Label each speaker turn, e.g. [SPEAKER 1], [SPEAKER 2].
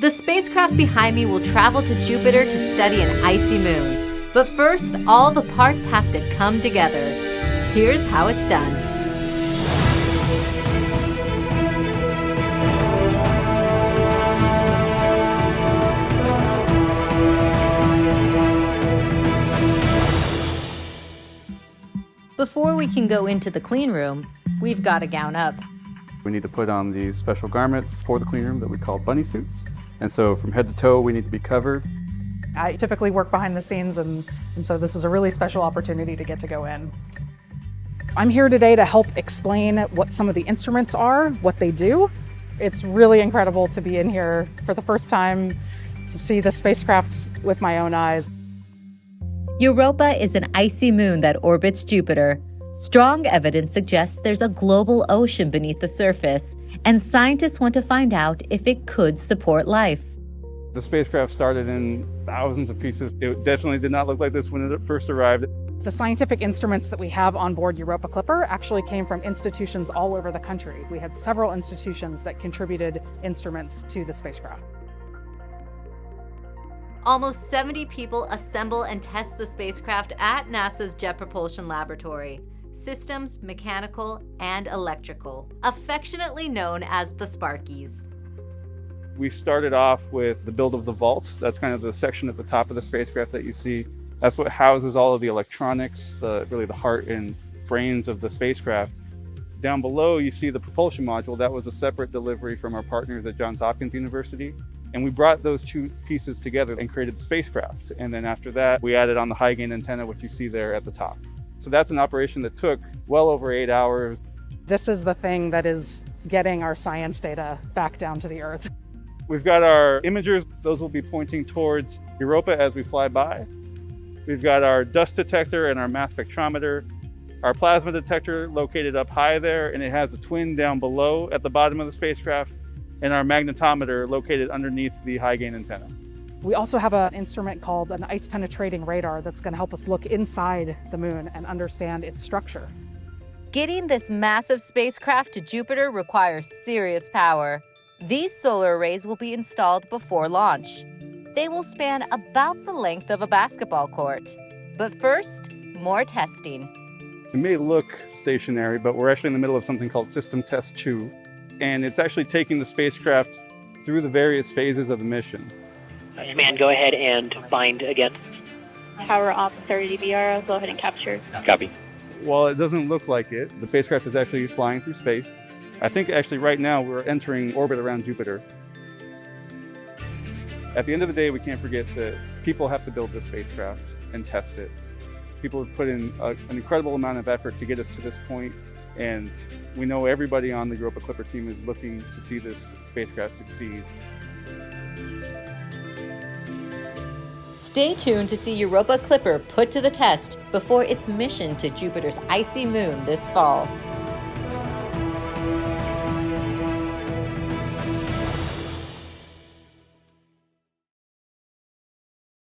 [SPEAKER 1] The spacecraft behind me will travel to Jupiter to study an icy moon. But first, all the parts have to come together. Here's how it's done. Before we can go into the clean room, we've got to gown up.
[SPEAKER 2] We need to put on these special garments for the clean room that we call bunny suits. And so from head to toe, we need to be covered.
[SPEAKER 3] I typically work behind the scenes, and so this is a really special opportunity to get to go in. I'm here today to help explain what some of the instruments are, what they do. It's really incredible to be in here for the first time, to see the spacecraft with my own eyes.
[SPEAKER 1] Europa is an icy moon that orbits Jupiter. Strong evidence suggests there's a global ocean beneath the surface, and scientists want to find out if it could support life.
[SPEAKER 2] The spacecraft started in thousands of pieces. It definitely did not look like this when it first arrived.
[SPEAKER 3] The scientific instruments that we have on board Europa Clipper actually came from institutions all over the country. We had several institutions that contributed instruments to the spacecraft.
[SPEAKER 1] Almost 70 people assemble and test the spacecraft at NASA's Jet Propulsion Laboratory. Systems, mechanical, and electrical, affectionately known as the Sparkies.
[SPEAKER 2] We started off with the build of the vault. That's kind of the section at the top of the spacecraft that you see. That's what houses all of the electronics, really the heart and brains of the spacecraft. Down below, you see the propulsion module. That was a separate delivery from our partners at Johns Hopkins University. And we brought those two pieces together and created the spacecraft. And then after that, we added on the high gain antenna, which you see there at the top. So that's an operation that took well over 8 hours.
[SPEAKER 3] This is the thing that is getting our science data back down to the Earth.
[SPEAKER 2] We've got our imagers. Those will be pointing towards Europa as we fly by. We've got our dust detector and our mass spectrometer. Our plasma detector located up high there, and it has a twin down below at the bottom of the spacecraft, and our magnetometer located underneath the high gain antenna.
[SPEAKER 3] We also have an instrument called an ice penetrating radar that's going to help us look inside the moon and understand its structure.
[SPEAKER 1] Getting this massive spacecraft to Jupiter requires serious power. These solar arrays will be installed before launch. They will span about the length of a basketball court. But first, more testing.
[SPEAKER 2] It may look stationary, but we're actually in the middle of something called System Test 2. And it's actually taking the spacecraft through the various phases of the mission.
[SPEAKER 4] Command, go ahead and bind again.
[SPEAKER 5] Power off 30 dBr, go ahead and capture.
[SPEAKER 4] Copy.
[SPEAKER 2] While it doesn't look like it, the spacecraft is actually flying through space. I think actually right now we're entering orbit around Jupiter. At the end of the day, we can't forget that people have to build this spacecraft and test it. People have put in an incredible amount of effort to get us to this point, and we know everybody on the Europa Clipper team is looking to see this spacecraft succeed.
[SPEAKER 1] Stay tuned to see Europa Clipper put to the test before its mission to Jupiter's icy moon this fall.